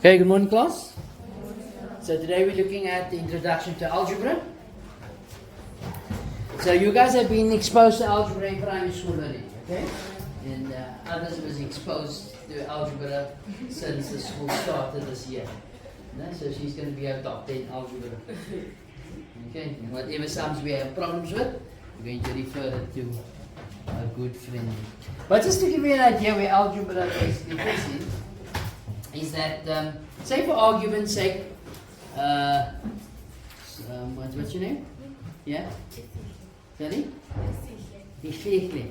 Okay, good morning class. So today we're looking at the introduction to algebra. So you guys have been exposed to algebra in primary school already, okay? And others was exposed to algebra since the school started this year. So she's going to be our top 10 algebra. Okay, and whatever sums we have problems with, we're going to refer it to a good friend. But just to give you an idea where algebra basically fits in, is that, say for argument's sake, what's your name? Yeah? Sorry? Isikli.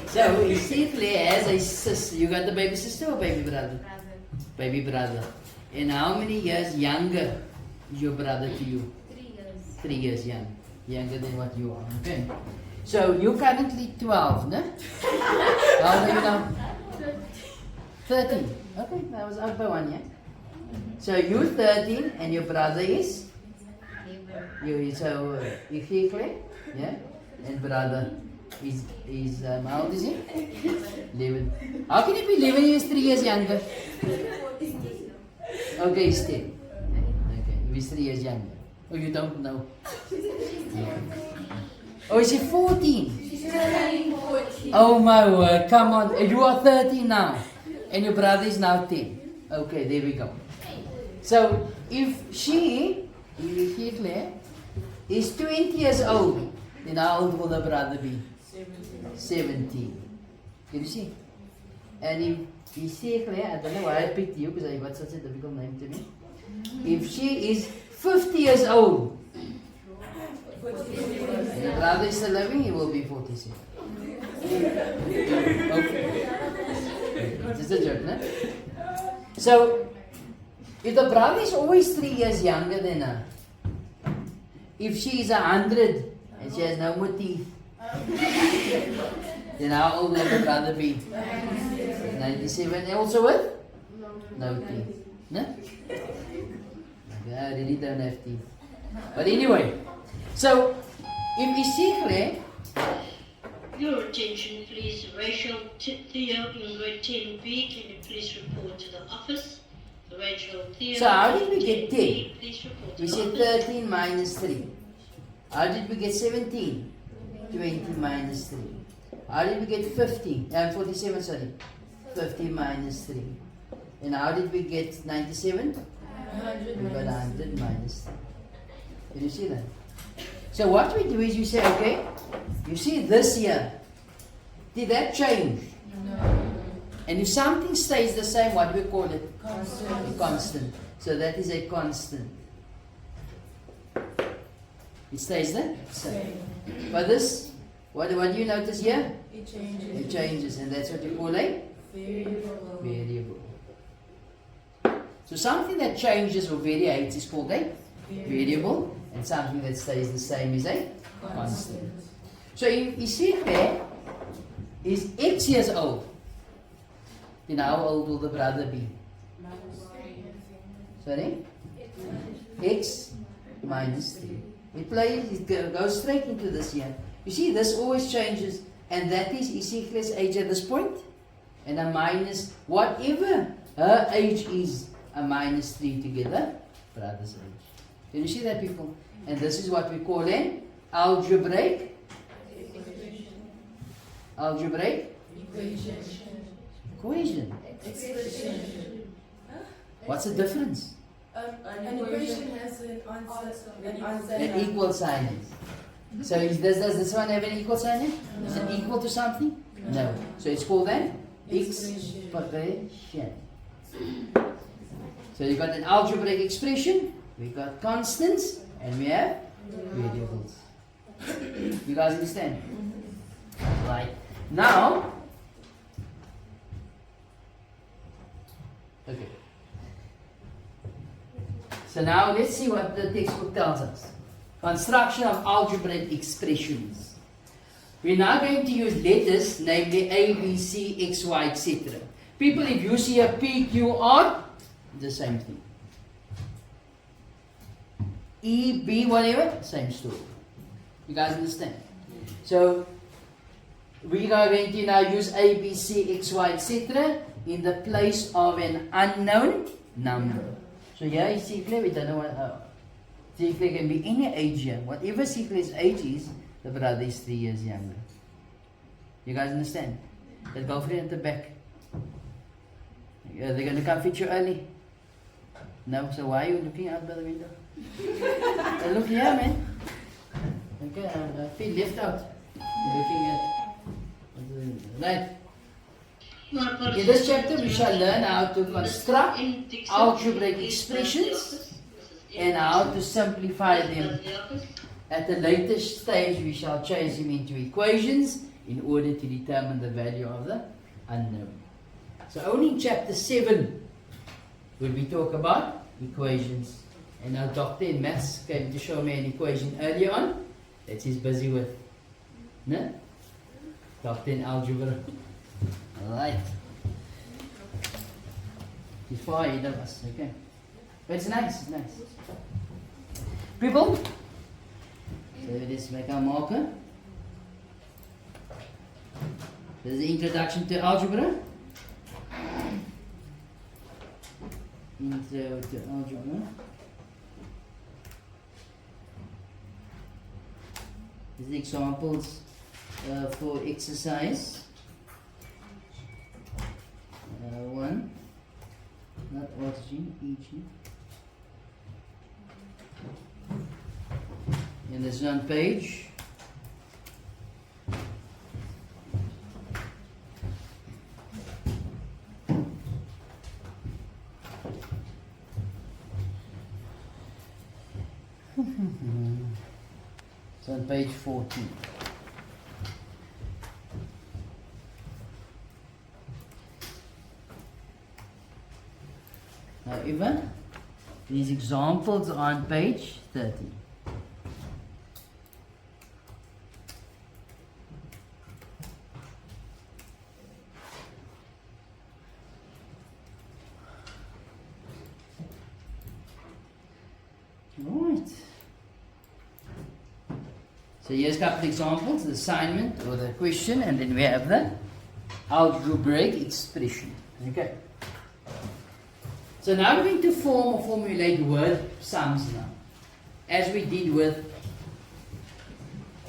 So, Isikli has a sister. You got the baby sister or baby brother? Baby brother. And how many years younger is your brother to you? 3 years. 3 years younger than what you are. Okay. So, you're currently 12, no? How old are you now? 13. Okay, that was out by 1 year. So you're 13 and your brother is? So Isikli, yeah? And brother is how old is he? 11. How can he be 11? He is 3 years younger. Okay, he's 10. Okay, he's 3 years younger. Oh, you don't know. Oh, is he 14? Oh my word, come on. You are 13 now. And your brother is now 10. Okay, there we go. So, if she is 20 years old, then how old will the brother be? 17. Can you see? And if Isikli, I don't know why I picked you because I got such a difficult name to me. If she is 50 years old, and your brother is still living, he will be 47. Okay. Just a joke, no? So, if the brother is always 3 years younger than her, if she is 100 and she has no more teeth, then how old will the brother be? 97. Also with? No teeth. No? I really don't have teeth. But anyway, so if Isikli, Your attention please. Rachel Theo in grade 10B, can you please report to the office? Rachel Theo. So how did we get 10? Please report to We the said office. 13 minus 3. How did we get 17? 20 minus 3. How did we get 50? 47, sorry. 50 minus 3. And how did we get 97? We got 100 minus 3. Did you see that? So what we do is you say, okay, you see this here, did that change? No. And if something stays the same, what do we call it? Constant. A constant. So that is a constant. It stays the same. But this, what do you notice here? It changes. It changes, and that's what you call a Variable. variable. So something that changes or variates is called a variable, and something that stays the same is a constant. So if Isikli is X years old, then how old will the brother be? Sorry? X minus 3. It goes straight into this here. You see, this always changes, and that is Isikli's age at this point, and a minus whatever her age is, a minus 3 together, brother's age. Can you see that, people? And this is what we call an algebraic equation. Expression. What's the difference? An equation has an answer. An equal sign. So does this one have an equal sign? Is it equal to something? No. So it's called an expression. So you got an algebraic expression, we got constants, and we have variables. You guys understand? Right. Now, okay. So now let's see what the textbook tells us. Construction of algebraic expressions. We're now going to use letters, namely A, B, C, X, Y, etc. People, if you see a P, Q, R, the same thing. E, B, whatever, same story. You guys understand? So we are going to now use A, B, C, X, Y, etc. in the place of an unknown number. So here is Sikle, we don't know what Sikle can be any age here. Whatever Sikle's age is, the brother is 3 years younger. You guys understand? That girlfriend at the back. They're going to come fit you early. No, so why are you looking out by the window? Look here, man. Okay, I feel left out. Looking at right. In this chapter, we shall learn how to construct algebraic expressions and how to simplify them. At a later stage, we shall change them into equations in order to determine the value of the unknown. So only in chapter 7 would we talk about equations. And our doctor in maths came to show me an equation earlier on that he's busy with. No? Doctor in algebra. Alright. He's far ahead of us, okay. But it's nice, it's nice. People, so let's make our marker. This is the introduction to algebra. Intro to algebra. These are the examples for exercise 1. Not oxygen, EG. And this is on page 14. However, these examples are on page 30. Right. So here's a couple of examples, the assignment or the question, and then we have the algebraic expression. Okay. So now we're going to form or formulate word sums now, as we did with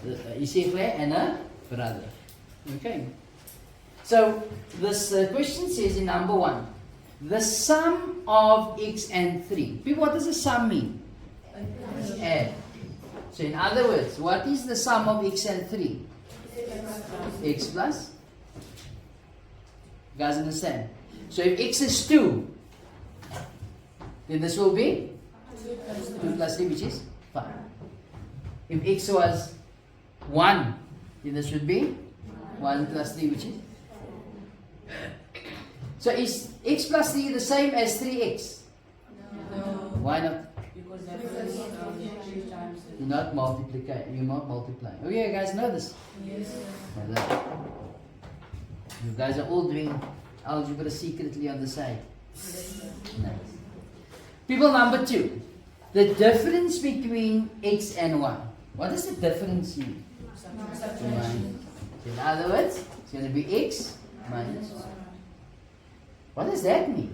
Isekwe and a brother. Okay. So this question says in number 1, the sum of x and 3. People, what does the sum mean? Add. So in other words, what is the sum of x and 3? X plus. You guys understand? So if x is 2, then this will be 2 plus 3, which is 5. If x was 1, then this should be 1 plus 3, which is. So is x plus 3 the same as 3x? No. Why not? Because that is 3 times. You're not multiplying. Oh yeah, you guys know this. Yes. You guys are all doing algebra secretly on the side. Nice. People, number 2. The difference between x and 1. What does the difference mean? Subtraction. So in other words, it's going to be x minus 1. What does that mean?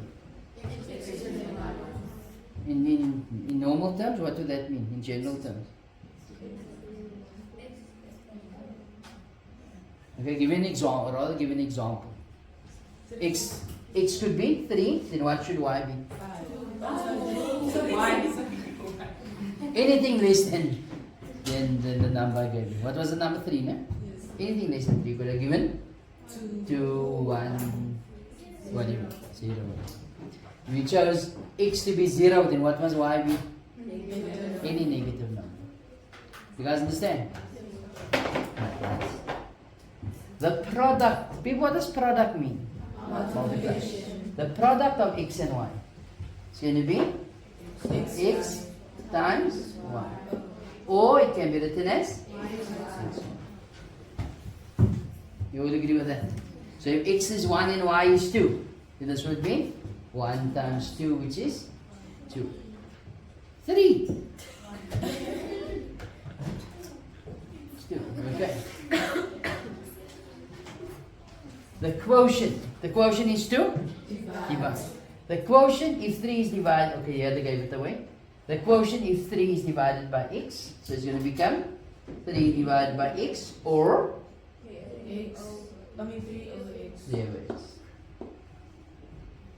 In normal terms, what would that mean? In general terms? Okay, give an example, or rather give an example. X could be 3, then what should y be? 5. Anything less than the number I gave you. What was the number 3, no? Yes. Anything less than 3 could have given 2. 2, 1, whatever, 0. If we chose x to be 0, then what must y be? Negative. Any negative number. You guys understand? The product. People, what does product mean? Multiplication. The product of x and y. It's going to be x times y. Or it can be written as x. You will agree with that? So if x is 1 and y is 2, then this would be 1 times 2, which is 2. 3. It's 2. Okay. The quotient. The quotient is 2. Divide. The quotient if 3 is divided, okay, yeah, they gave it away. The quotient if 3 is divided by x, so it's going to become 3 divided by x or X. I mean 3 over X. 3 over x.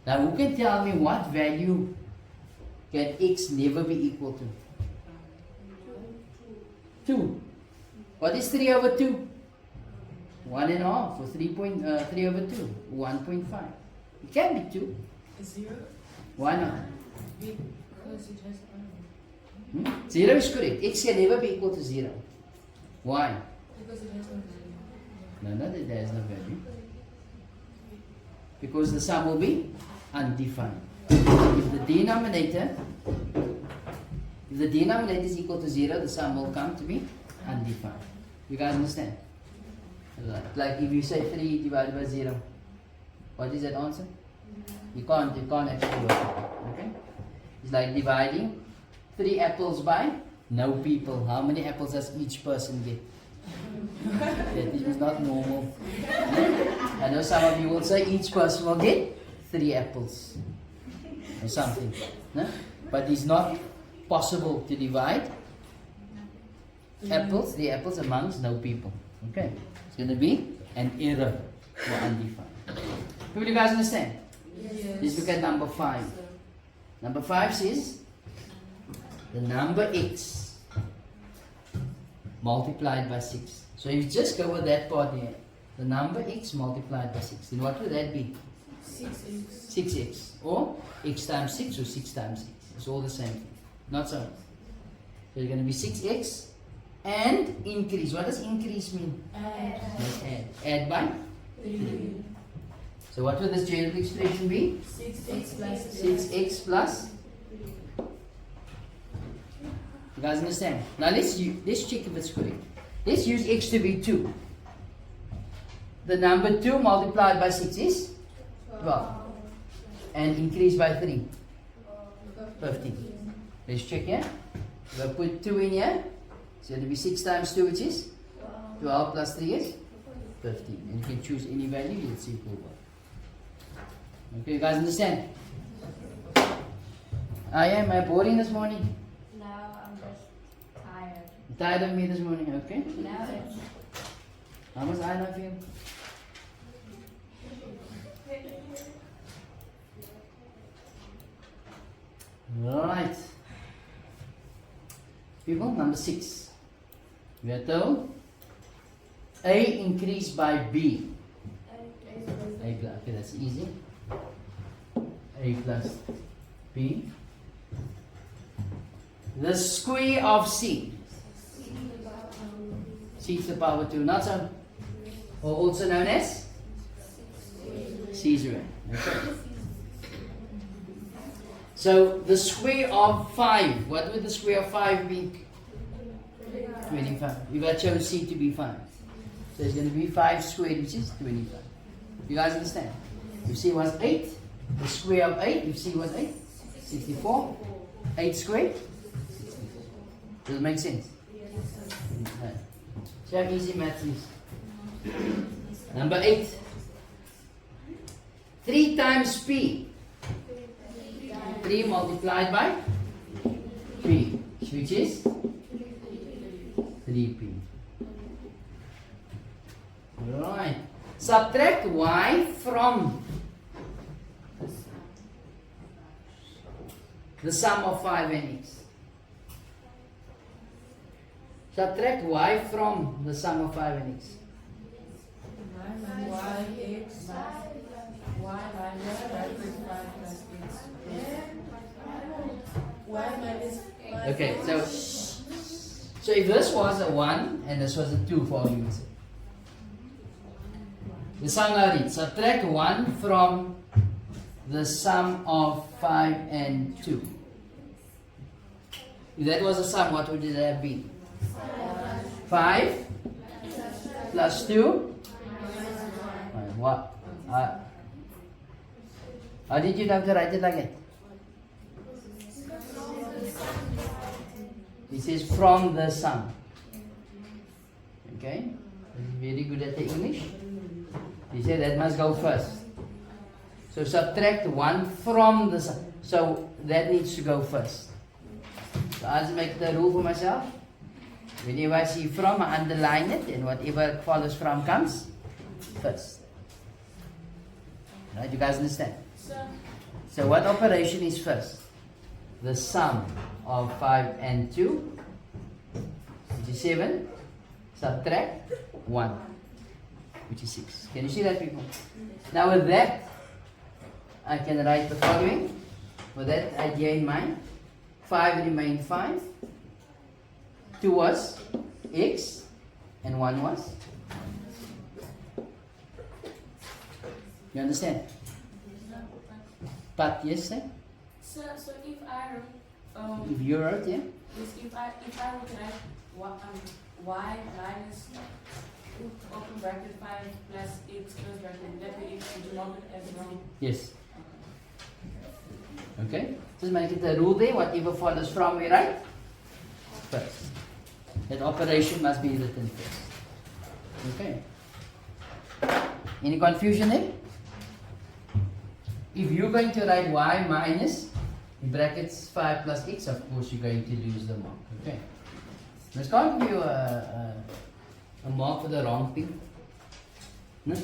Now who can tell me what value can x never be equal to? 2. What is 3 over 2? 1.5 or 3 over 2, 1.5. It can be 2. 0. Why not? Because it has 1. 0 is correct. X can never be equal to 0. Why? Because it has no value. No, that has no value. Because the sum will be undefined. If the denominator is equal to 0, the sum will come to be undefined. You guys understand? Right. Like if you say 3 divided by 0, what is that answer? You can't actually work it. Okay? It's like dividing 3 apples by no people. How many apples does each person get? That is not normal. I know some of you will say each person will get 3 apples or something. No? But it's not possible to divide apples, 3 apples amongst no people. Okay? It's going to be an error or undefined. Do you guys understand? Yes. Let's look at number 5. Number 5 says the number x multiplied by 6. So if you just go with that part here, the number x multiplied by 6, then what would that be? 6X. 6x, or x times 6 or 6 times 6. It's all the same thing. Not so. So it's going to be 6x and increase. What does increase mean? Add. Let's add. Add by 3. So what will this general expression be? 6X plus 3. 6x plus. You guys understand? Now let's check if it's correct. Let's use x to be 2. The number 2 multiplied by 6 is 12. And increased by 3. 15. Let's check here. If I put 2 in here, it's going to be 6 times 2, which is 12 plus 3 is 15. And you can choose any value, let's see if it will work. Okay, you guys understand? Am I boring this morning? No, I'm just tired. You tired of me this morning, okay? No, it's How much I love you? Right. People, number 6. We are told A increased by B. A plus, okay, that's easy. A plus B. The square of C. C to the power 2, not so. Or also known as C0. Okay. So the square of 5, what would the square of 5 be? 25. If I chose C to be 5. So it's going to be 5 squared, which is 25. You guys understand? If C was 8, the square of 8, if C was 8, 64. 8 squared, 64. Does it make sense? Right. See how easy math is. Number 8. 3 times P. 3 multiplied by P, which is 3P. Right. Subtract Y from the sum of 5 and x. Subtract Y from the sum of 5 and x. Y X Y minus 5 plus X. Y minus 5. Okay, so if this was a 1 and this was a 2 for argument's sake. The sum now reads, subtract 1 from the sum of 5 and 2. If that was a sum, what would it have been? 5 plus 2. What? How did you have to write it like that? It says from the sum. Okay? Very good at the English. He said that must go first. So subtract 1 from the sum. So that needs to go first. So I'll just make the rule for myself. Whenever I see from, I underline it, and whatever follows from comes first. Right? You guys understand? So what operation is first? The sum of 5 and 2, which is 7, subtract 1, which is 6. Can you see that, people? Now with that, I can write the following. With that idea in mind, 5 remained 5, 2 was x, and 1 was. You understand? But yes, sir? So if I If you wrote, yeah? if I would write y minus open bracket 5 plus x close bracket, that will equal to log it as well. Yes. Okay? Just make it a rule there. Whatever follows from, we write first. That operation must be written first. Okay? Any confusion there? If you're going to write y minus in brackets 5 plus x, of course you're going to lose the mark. Okay? Let's can't give you a mark for the wrong thing. No?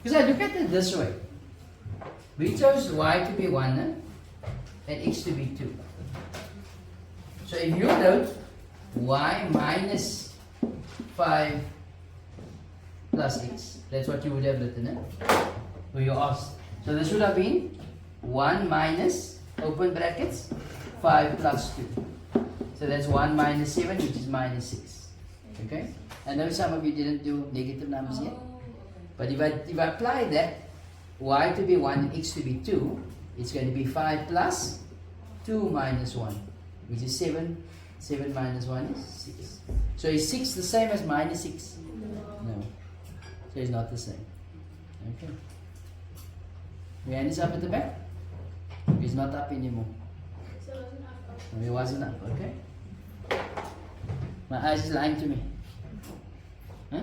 Because I look at it this way. We chose y to be 1 and x to be 2. So if you wrote y minus 5 plus x, that's what you would have written, when you asked. So this would have been 1 minus, open brackets, 5 plus 2. So that's 1 minus 7, which is minus 6. Okay? I know some of you didn't do negative numbers yet. But if I apply that, y to be 1 and x to be 2, it's going to be 5 plus 2 minus 1, which is 7. 7 minus 1 is 6. So is 6 the same as minus 6? No. So it's not the same. Okay. Your hand is up at the back? It's not up anymore. No, it wasn't up, okay? My eyes is lying to me. Huh?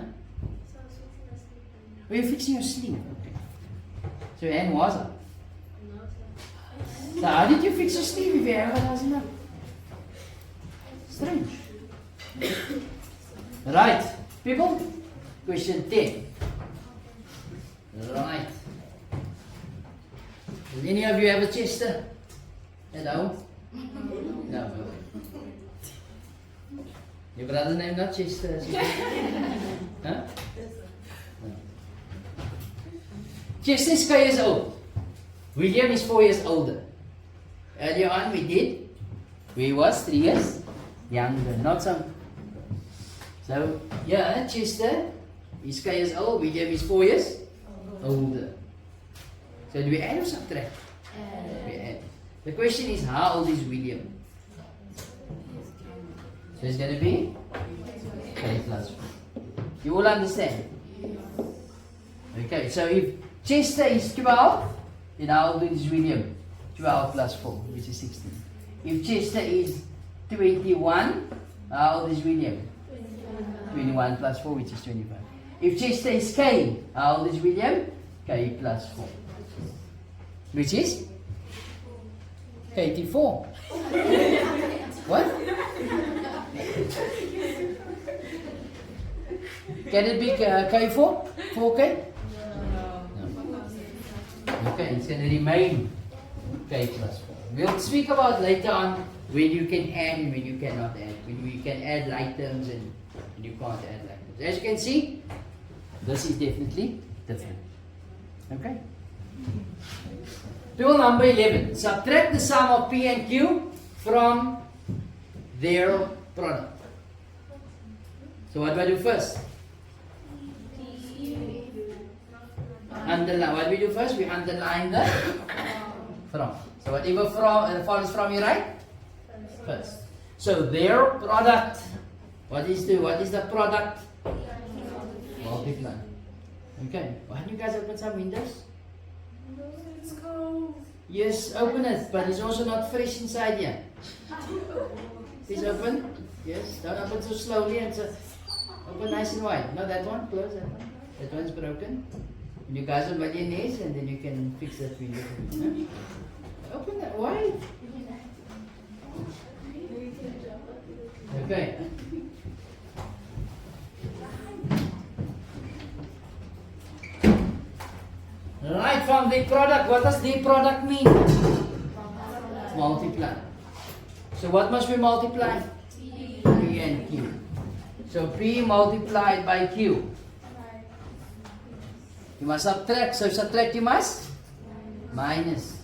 Well, you're fixing your sleeve. Okay. So your hand was up. So how did you fix your sleeve if your hand wasn't up? Strange. Right. People? Question 10. Right. Does any of you have a Chester at home? No. Your brother's name not Chester, is it? Huh? No. Chester is 4 years old. William is 4 years older. Earlier on we did, we was 3 years younger, not some. So, yeah, Chester is 4 years old, William is 4 years older. So do we add or subtract? We add. The question is, how old is William? So it's going to be 3 plus 4. You all understand? Okay, so if Chester is 12, then how old is William? 12 plus 4, which is 16. If Chester is 21, how old is William? 21 plus 4, which is 25. If Chester is K, how old is William? K plus 4. Which is? K84. What? Can it be K4? 4K? No. Okay, it's going to remain K plus 4. We'll speak about later on when you can add and when you cannot add. When you can add like terms and you can't add like terms. As you can see, this is definitely different. Okay? Tool number 11. Subtract the sum of P and Q from their product. So what do I do first? Underline. What do we do first? We underline the from. So whatever from follows from, you write first. So their product. What is the product? Multiply. Okay. Why don't you guys open some windows? Let's go. Yes, open it, but it's also not fresh inside here. Please open. Yes, don't open so slowly and so open nice and wide. No, that one, close that one. That one's broken. When you guys are millionaires, and then you can fix that for you. Huh? Open that. Why? Okay. Right from the product. What does the product mean? Multiply. So what must we multiply? P and Q. So P multiplied by Q. You must subtract. So subtract you must? Minus.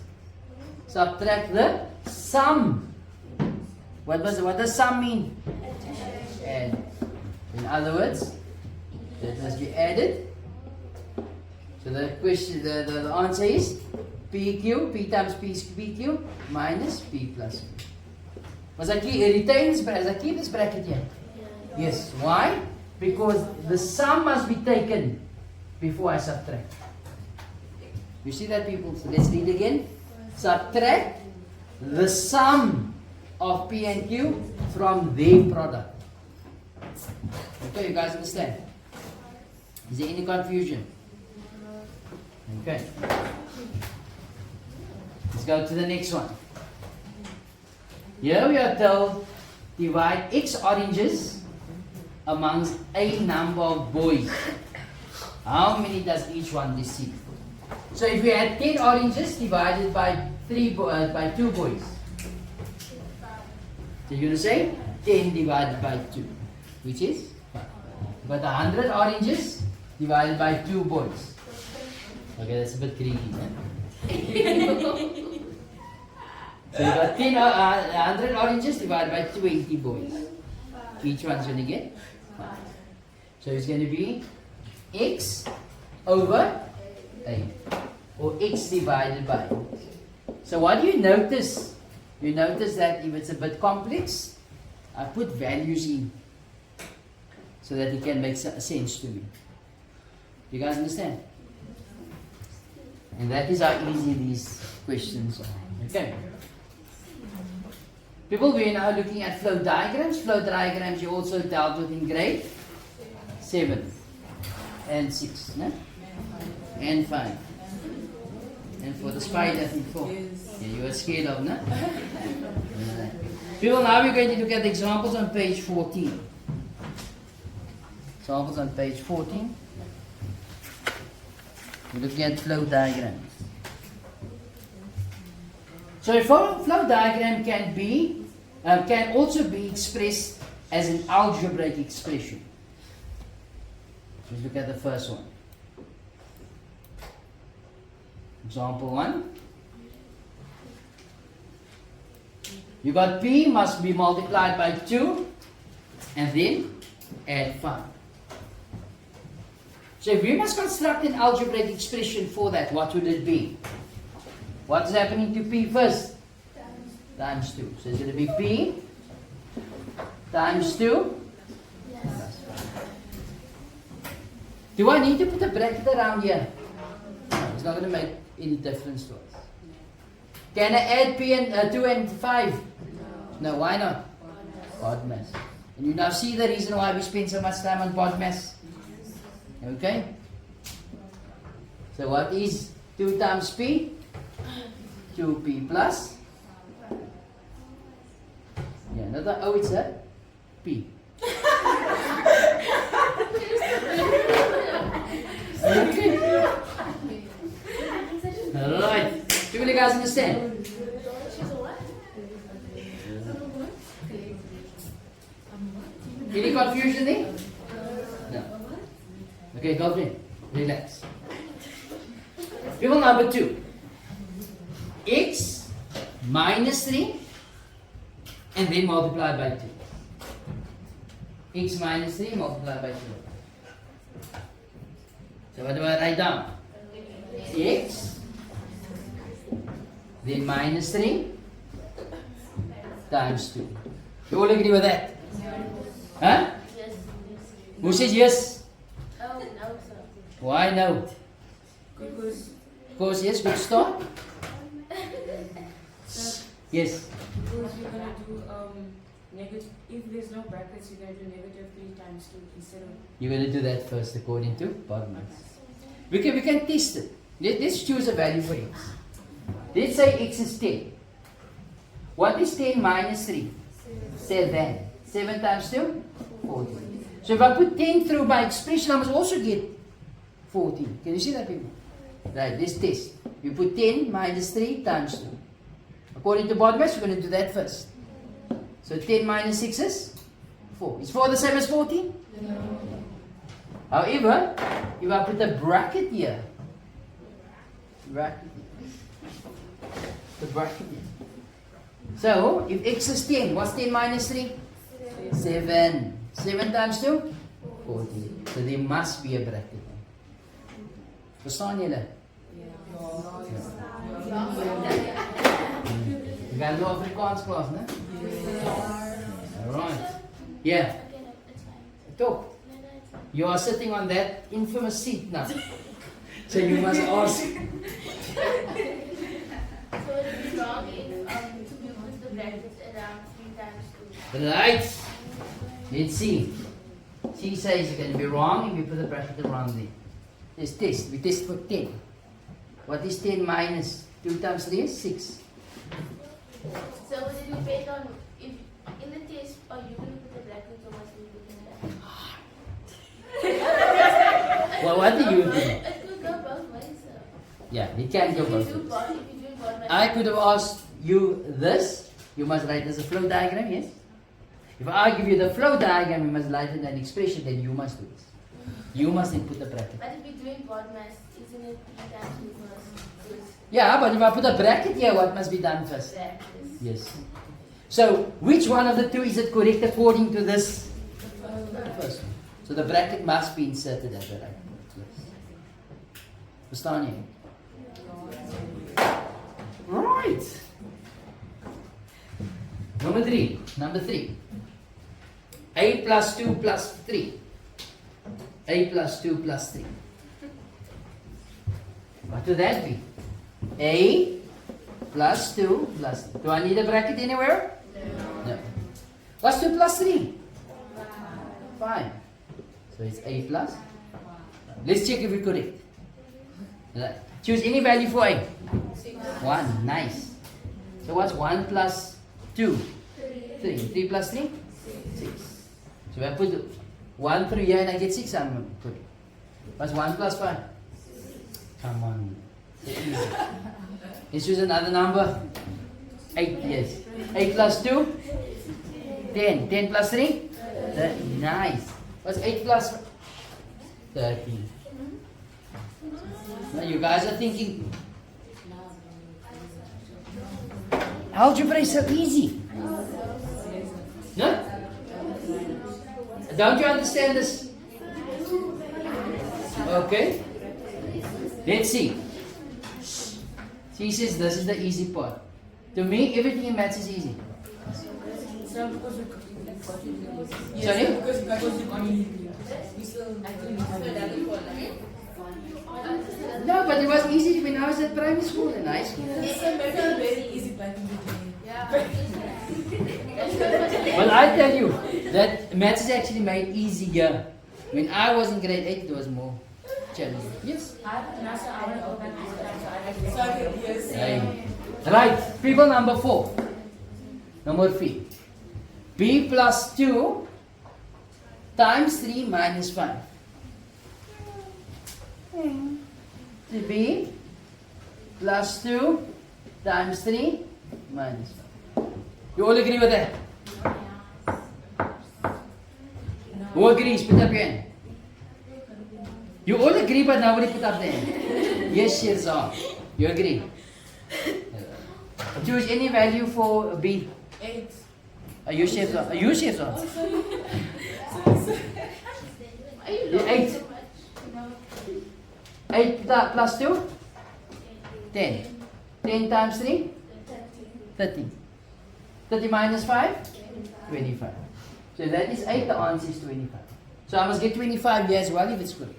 Subtract the sum. What does sum mean? Add. In other words, that must be added. So the question, the answer is PQ, P times PQ minus P plus Q. Must I keep this bracket here? Yes. Why? Because the sum must be taken before I subtract. You see that, people? So let's read again. Subtract the sum of P and Q from their product. Okay, you guys understand? Is there any confusion? Okay. Let's go to the next one. Here we are told divide X oranges amongst a number of boys. How many does each one receive? So if we had 10 oranges divided by 2 boys. So you're going to say 10 divided by 2, which is 5. But 100 oranges divided by 2 boys. Okay, that's a bit greedy, eh? So you got 100 oranges divided by 20 boys. Each one's going to get 5. So it's going to be X over 8. Or X divided by 8. So what do you notice? You notice that if it's a bit complex, I put values in. So that it can make sense to me. You guys understand? And that is how easy these questions are. Okay. People, we are now looking at flow diagrams. Flow diagrams you also dealt with in grade 7 and 6, no? And 5. And for the spider, I think 4. Yeah, you were scared of, no? Right. People, now we're going to look at the examples on page 14. Examples on page 14. We're looking at flow diagrams. So a flow diagram can also be expressed as an algebraic expression. Let's look at the first one. Example 1. You got P must be multiplied by 2 and then add 5. So if we must construct an algebraic expression for that, what would it be? What's happening to P first? Times 2. So it's going to be P times 2. Yes. Do I need to put a bracket around here? No, it's not going to make any difference to us. Can I add P and 2 and 5? No, why not? BODMAS. And you now see the reason why we spend so much time on BODMAS. Okay? So what is 2 times P? 2P plus. Yeah, not the O, it's a P. Okay. Alright. Do you guys understand? Any confusion there? No. Okay, girlfriend, relax. People number 2. X minus 3 and then multiply by 2. X minus 3 multiplied by 2. So what do I write down? X then minus 3 times 2. You all agree with that? Huh? Yes. Who says yes? Oh, no, sir. Why no? Because yes, good start. Yes. Because you're gonna do negative. If there's no brackets, you're gonna do negative 3 times 2 instead of. You're going to do that first according to BODMAS. We can test it. Let's choose a value for x. Let's say x is 10. What is 10 minus 3? 7. 7 times 2? 14. So if I put 10 through my expression, I must also get 14. Can you see that, people? Right, let's test. You put 10 minus 3 times 2. According to BODMAS, you're going to do that first. So 10 minus 6 is 4. Is 4 the same as 14? No. However, if I put a bracket here, the bracket here. So, if x is 10, what's 10 minus 3? 7. 7 times 2? 14. So there must be a bracket. Verstaan julle? You guys know Afrikaans class, no? Alright. Yeah. Talk. You are sitting on that infamous seat now. So you must ask. So it would be wrong if you put the brackets around 3 times 2. Right. Let's see. She says it can be wrong if you put the bracket around there. Let's test. We test for 10. What is 10 minus 2 times 3 is 6. So would it depend on if in the test or you going to put the brackets or must you put in that? Well, what do you do? It could go both ways. Yeah, it can go both If you do ways. both, if you do both, I could have asked you this. You must write as a flow diagram, yes? If I give you the flow diagram, you must write in an expression, then you must do this. You must input the bracket. but if you're doing BODMAS, isn't it 3 times 2 plus Yeah, but if I put a bracket here, what must be done first? brackets? Yes. So, which one of the two is it correct according to this? The first one. So the bracket must be inserted at the right place. Verstaan jy? Right. Number 3. A plus 2 plus 3. A plus 2 plus 3. What would that be? A plus 2 plus 3. Do I need a bracket anywhere? No. What's 2 plus 3? 5. So it's A plus. Let's check if we're correct. Right. Choose any value for A. 1. Nice. So what's 1 plus 2? 3. 3 plus 3? 6. So I put 1 through here and I get 6. I'm correct. What's 1 plus 5? Come on. So easy. Let's use another number. 8, yes. 8 plus 2? 10. 10 plus 3? 13. Nice. What's 8 plus 13? Now you guys are thinking, algebra is so easy. No? Don't you understand this? Okay. Let's see. She says this is the easy part. To me, everything in maths is easy. Sorry? No, but it was easy when I was at primary school and high school. Well, I tell you that maths is actually made easier. When I was in grade 8, it was more challenging. Yes? Right, people number 4. Number 3. B plus 2 times 3 minus 5. B plus 2 times 3 minus 5. You all agree with that? Who agrees? Put up your hand. You all agree, but nobody put up their hand. Yes, Shirzad. You agree? Choose any value for B. 8. Are you Shirzad? Are you Shirzad? 8. 8 plus 2? 10. 10 times 3? 30. 30 minus 5? 25. So that is 8, the answer is 25. So I must get 25 here as well if it's good.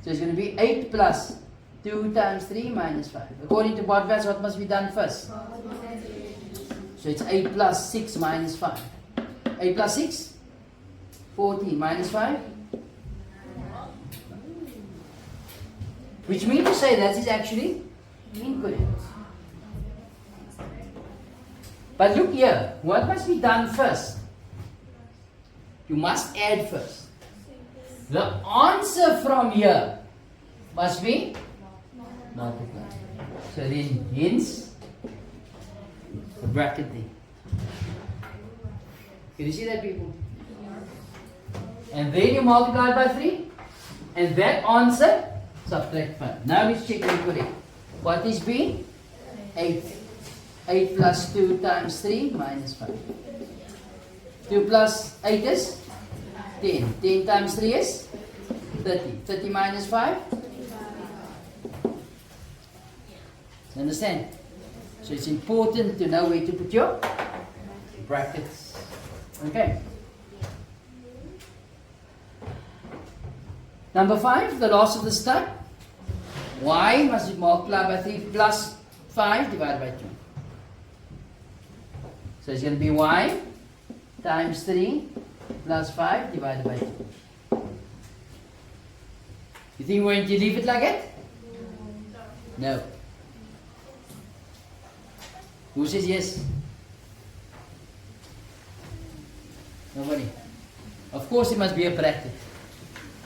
So it's going to be 8 plus 2 times 3 minus 5. According to BODMAS, what must be done first? So it's 8 plus 6 minus 5. 8 plus 6? 14 minus 5? Which means to say that is actually incorrect. But look here, what must be done first? You must add first. The answer from here must be multiplied. So then, hence, the bracket thing. Can you see that, people? And then you multiply by 3. And that answer, subtract 5. Now let's check the correct. What is B? 8. 8 plus 2 times 3 minus 5. 2 plus 8 is 10. 10 times 3 is 30. 30 minus 5? Understand? So it's important to know where to put your brackets. Okay. Number 5, the last of the step. Y must be multiplied by 3 plus 5 divided by 2. So it's going to be y times 3 plus 5 divided by 2. You think we're going to leave it like that? No. Who says yes? Nobody. Of course it must be a bracket.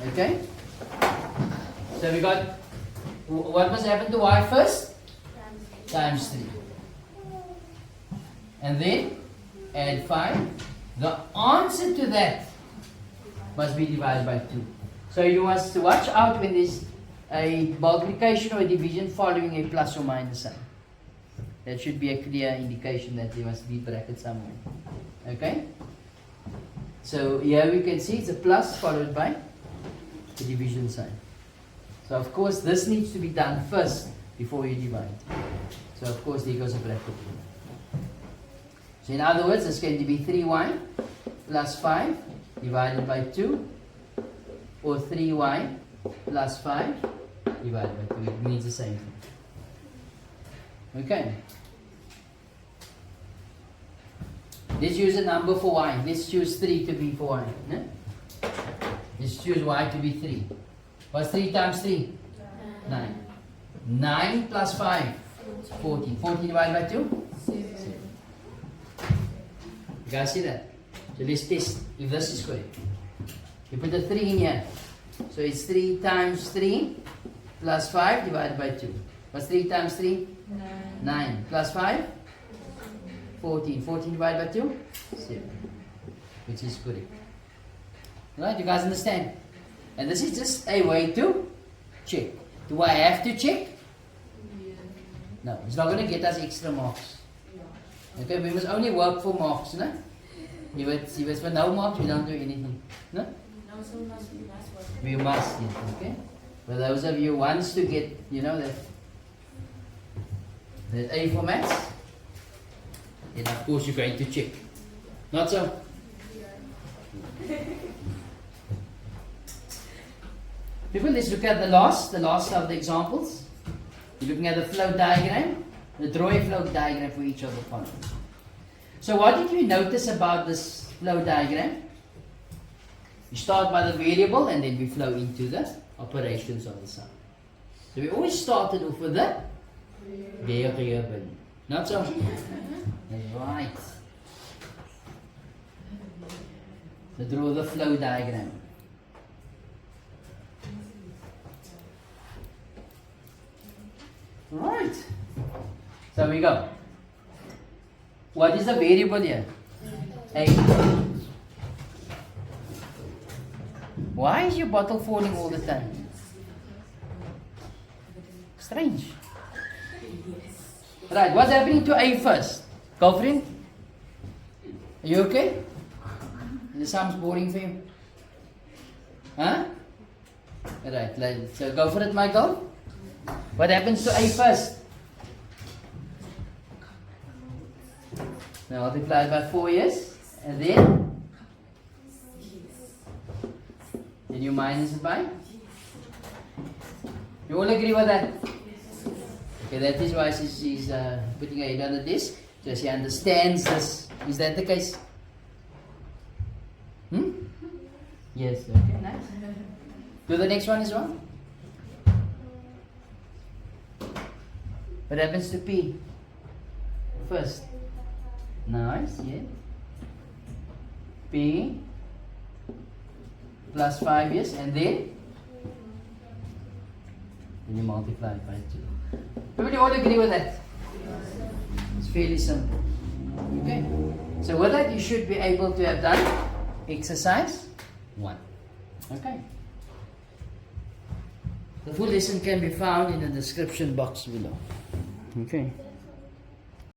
Okay? So we got, what must happen to y first? Times 3. And then add 5. The answer to that must be divided by 2. So you must watch out when there's a multiplication or a division following a plus or minus sign. That should be a clear indication that there must be brackets somewhere. Okay? So here we can see it's a plus followed by a division sign. So of course this needs to be done first before you divide. So of course there goes a bracket. So in other words, it's going to be 3y plus 5 divided by 2, or 3y plus 5 divided by 2. It means the same thing. Okay. Let's use a number for y. Let's choose 3 to be for y. No? Let's choose y to be 3. What's 3 times 3? 9. 9 plus 5? 14. 14 divided by 2? 7. You guys see that? So let's test if this is correct. You put the 3 in here. So it's 3 times 3 plus 5 divided by 2. What's 3 times 3? 9. Plus 5? 14. 14 divided by 2? 7. Which is correct. Right? You guys understand? And this is just a way to check. Do I have to check? No. It's not going to get us extra marks. Okay? We must only work for marks. No? If it's for no marks, we don't do anything. No? We must get. Okay? For those of you who wants to get, you know, that A for maths, then of course you're going to check. Not so? People, let's look at the last of the examples. You're looking at the flow diagram. Draw a flow diagram for each of the following. So what did you notice about this flow diagram? You start by the variable and then we flow into the operations of the sum. So we always started off with the variable. Not so? Right. So draw the flow diagram. Right. So we go. What is the variable here? A. Why is your bottle falling all the time? Strange. Right, what's happening to A first? Girlfriend? Are you okay? The sum's boring for you? Huh? Right, so go for it, Michael. What happens to A first? Now multiply by 4 years, and then you minus it by? You all agree with that? Okay, that is why she's putting her head on the desk, so she understands this. Is that the case? Yes, okay, nice. Do the next one as well. What happens to P? First. Nice, yeah. P plus 5, yes, and then you multiply by 2. Everybody all agree with that? It's fairly simple. Okay. So with that, you should be able to have done exercise 1. Okay. The full lesson can be found in the description box below. Okay.